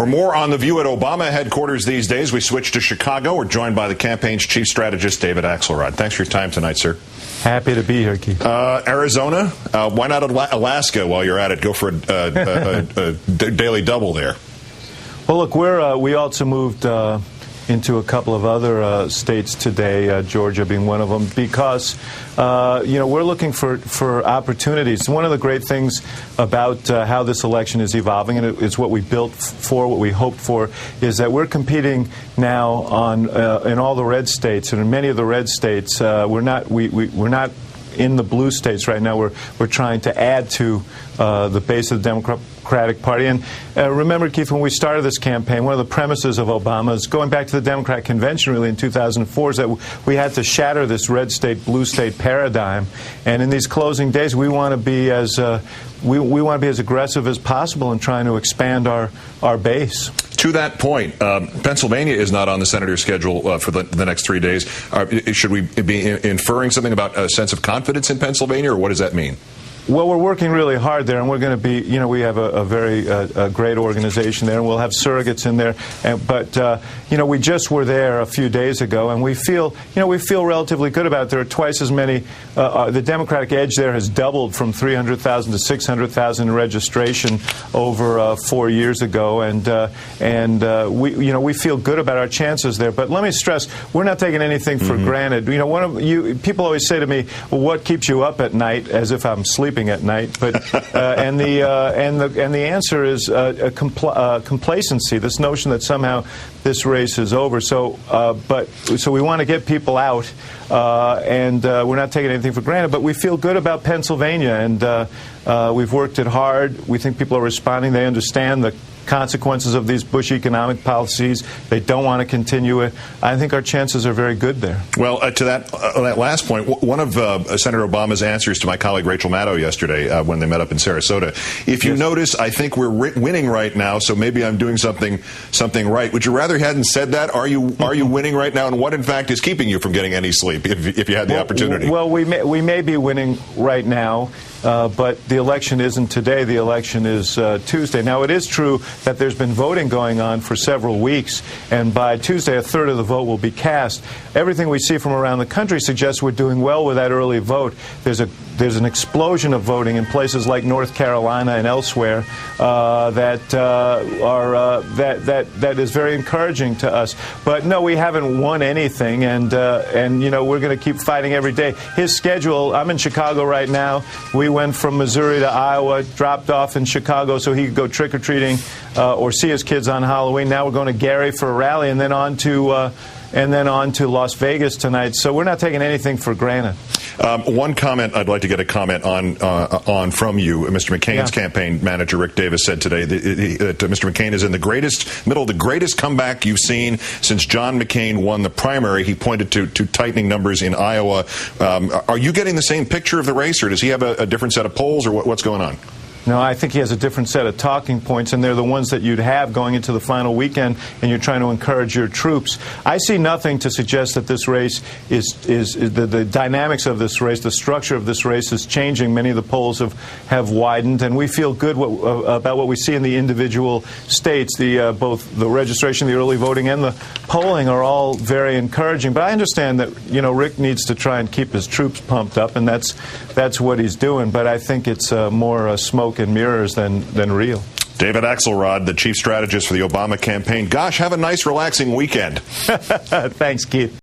For more on the view at Obama headquarters these days, we switch to Chicago. We're joined by the campaign's chief strategist, David Axelrod. Thanks for your time tonight, sir. Happy to be here, Keith. Arizona, why not Alaska while you're at it? Go for a daily double there. Well, look, we also moved into a couple of other states today, Georgia being one of them, because we're looking for opportunities. One of the great things about how this election is evolving, and it's what we built for, what we hoped for, is that we're competing now on in all the red states, and in many of the red states, we're not in the blue states right now. We're trying to add to the base of the Democratic Party. And remember, Keith, when we started this campaign, one of the premises of Obama's, going back to the Democratic Convention really in 2004, is that we had to shatter this red state, blue state paradigm. And in these closing days, we want to be as we want to be as aggressive as possible in trying to expand our base. To that point, Pennsylvania is not on the senator's schedule for the next 3 days. Should we be inferring something about a sense of confidence in Pennsylvania, or what does that mean? Well, we're working really hard there, and we're going to be, we have a very great organization there, and we'll have surrogates in there. But we just were there a few days ago, and we feel relatively good about it. There are twice as many. The Democratic edge there has doubled from 300,000 to 600,000 in registration over 4 years ago, and we feel good about our chances there. But let me stress, we're not taking anything for granted. People always say to me, "Well, what keeps you up at night?" As if I'm sleeping at night, but and the answer is complacency. This notion that somehow this race is over. So we want to get people out, and we're not taking anything for granted. But we feel good about Pennsylvania, and we've worked it hard. We think people are responding. They understand the consequences of these Bush economic policies. They don't want to continue it. I think our chances are very good there. Well, to that last point, one of Senator Obama's answers to my colleague Rachel Maddow yesterday when they met up in Sarasota, if you notice, I think we're winning right now, so maybe I'm doing something right. Would you rather he hadn't said that? Are you winning right now, and what in fact is keeping you from getting any sleep if you had the opportunity? Well, we may be winning right now. But the election isn't today. The election is Tuesday. Now, it is true that there's been voting going on for several weeks, and by Tuesday, a third of the vote will be cast. Everything we see from around the country suggests we're doing well with that early vote. There's an explosion of voting in places like North Carolina and elsewhere that is very encouraging to us. But no, we haven't won anything, and we're going to keep fighting every day. His schedule. I'm in Chicago right now. We went from Missouri to Iowa, dropped off in Chicago so he could go trick-or-treating or see his kids on Halloween. Now we're going to Gary for a rally, and then on to Las Vegas tonight. So we're not taking anything for granted. One comment I'd like to get a comment on from you. Mr. McCain's campaign manager, Rick Davis, said today that Mr. McCain is in the middle of the greatest comeback you've seen since John McCain won the primary. He pointed to tightening numbers in Iowa. Are you getting the same picture of the race, or does he have a different set of polls, or what's going on? No, I think he has a different set of talking points, and they're the ones that you'd have going into the final weekend, and you're trying to encourage your troops. I see nothing to suggest that this race is the dynamics of this race, the structure of this race is changing. Many of the polls have widened, and we feel good about what we see in the individual states. Both the registration, the early voting, and the polling are all very encouraging. But I understand that Rick needs to try and keep his troops pumped up, and that's what he's doing. But I think it's more smoke and mirrors than real. David Axelrod, the chief strategist for the Obama campaign. Gosh, have a nice, relaxing weekend. Thanks, Keith.